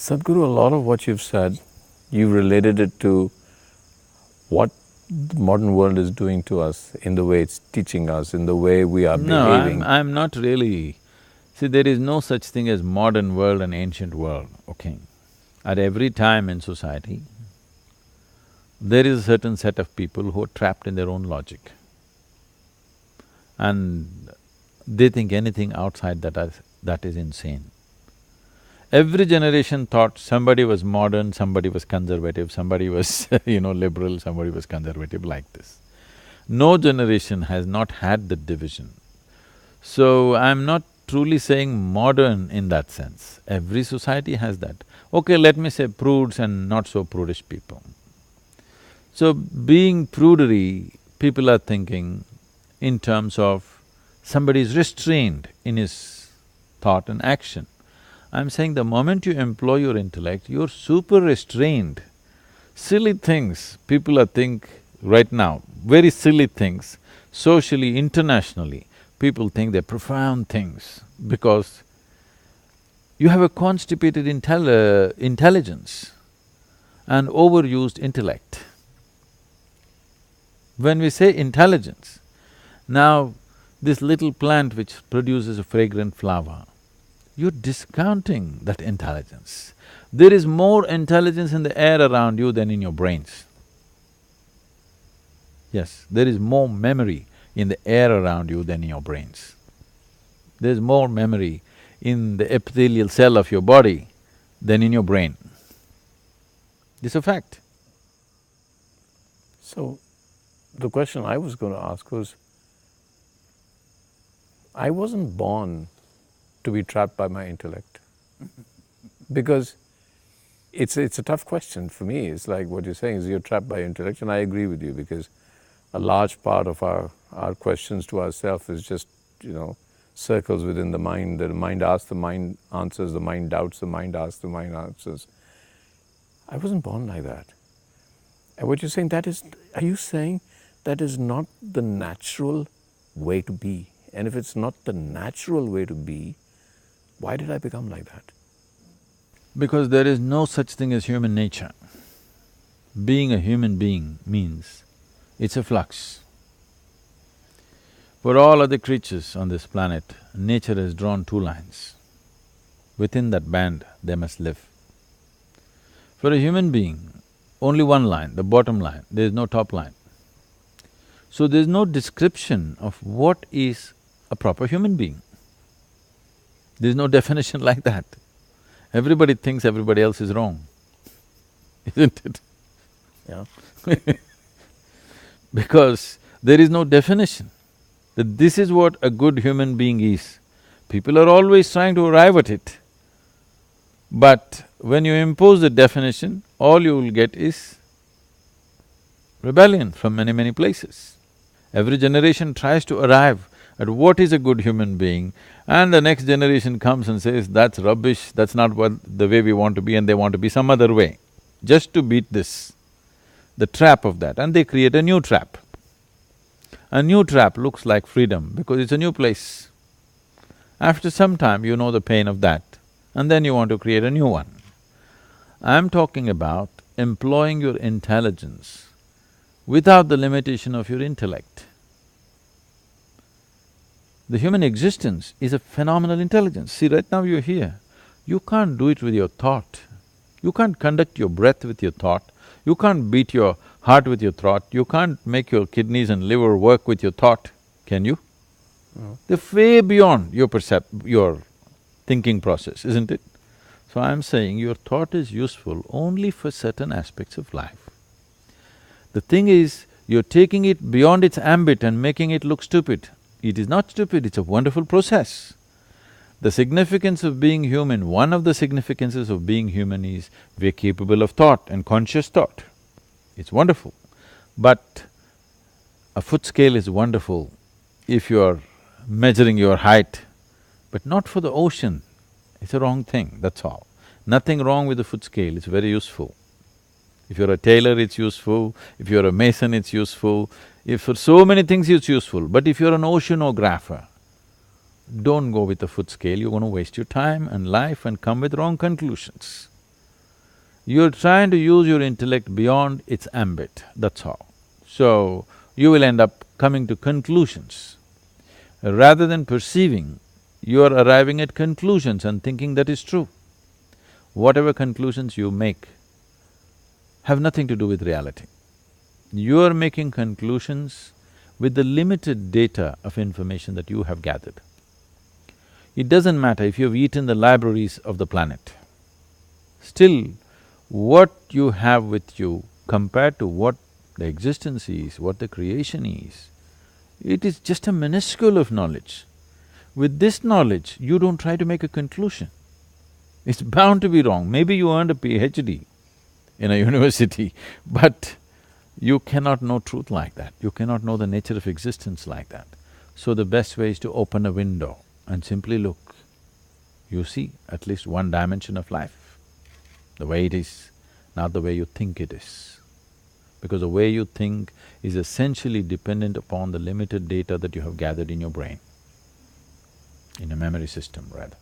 Sadhguru, a lot of what you've said, you've related it to what the modern world is doing to us, in the way it's teaching us, in the way we are No, behaving. I'm not really… See, there is no such thing as modern world and ancient world, okay? At every time in society, there is a certain set of people who are trapped in their own logic. And they think anything outside that is insane. Every generation thought somebody was modern, somebody was conservative, somebody was liberal, somebody was conservative, like this. No generation has not had the division. So, I'm not truly saying modern in that sense. Every society has that. Okay, let me say prudes and not so prudish people. So, being prudery, people are thinking in terms of somebody is restrained in his thought and action. I'm saying the moment you employ your intellect, you're super restrained. Silly things people are think right now, very silly things, socially, internationally, people think they're profound things because you have a constipated intelligence and overused intellect. When we say intelligence, now this little plant which produces a fragrant flower, you're discounting that intelligence. There is more intelligence in the air around you than in your brains. Yes, there is more memory in the air around you than in your brains. There's more memory in the epithelial cell of your body than in your brain. This is a fact. So, the question I was going to ask was, I wasn't born to be trapped by my intellect. Because it's a tough question for me. It's like what you're saying is you're trapped by intellect, and I agree with you because a large part of our questions to ourselves is just, circles within the mind. The mind asks, the mind answers, the mind doubts, the mind asks, the mind answers. I wasn't born like that. And what you're saying, are you saying that is not the natural way to be? And if it's not the natural way to be, why did I become like that? Because there is no such thing as human nature. Being a human being means it's a flux. For all other creatures on this planet, nature has drawn two lines. Within that band, they must live. For a human being, only one line, the bottom line, there is no top line. So there's no description of what is a proper human being. There's no definition like that. Everybody thinks everybody else is wrong, isn't it? Yeah. Because there is no definition that this is what a good human being is. People are always trying to arrive at it. But when you impose the definition, all you will get is rebellion from many places. Every generation tries to arrive at what is a good human being, and the next generation comes and says, that's rubbish, that's not the way we want to be, and they want to be some other way, just to beat this, the trap of that, and they create a new trap. A new trap looks like freedom because it's a new place. After some time, you know the pain of that, and then you want to create a new one. I'm talking about employing your intelligence without the limitation of your intellect. The human existence is a phenomenal intelligence. See, right now you're here, you can't do it with your thought. You can't conduct your breath with your thought, you can't beat your heart with your thought, you can't make your kidneys and liver work with your thought, can you? No. They're way beyond your thinking process, isn't it? So I'm saying your thought is useful only for certain aspects of life. The thing is, you're taking it beyond its ambit and making it look stupid. It is not stupid, it's a wonderful process. The significance of being human, one of the significances of being human is we're capable of thought and conscious thought. It's wonderful. But a foot scale is wonderful if you're measuring your height, but not for the ocean. It's a wrong thing, that's all. Nothing wrong with the foot scale, it's very useful. If you're a tailor, it's useful, if you're a mason, it's useful, if for so many things it's useful. But if you're an oceanographer, don't go with the foot scale, you're going to waste your time and life and come with wrong conclusions. You're trying to use your intellect beyond its ambit, that's all. So, you will end up coming to conclusions. Rather than perceiving, you are arriving at conclusions and thinking that is true. Whatever conclusions you make have nothing to do with reality. You are making conclusions with the limited data of information that you have gathered. It doesn't matter if you've eaten the libraries of the planet. Still, what you have with you compared to what the existence is, what the creation is, it is just a minuscule of knowledge. With this knowledge, you don't try to make a conclusion. It's bound to be wrong. Maybe you earned a PhD in a university, but you cannot know truth like that. You cannot know the nature of existence like that. So the best way is to open a window and simply look. You see at least one dimension of life, the way it is, not the way you think it is. Because the way you think is essentially dependent upon the limited data that you have gathered in your brain, in a memory system rather.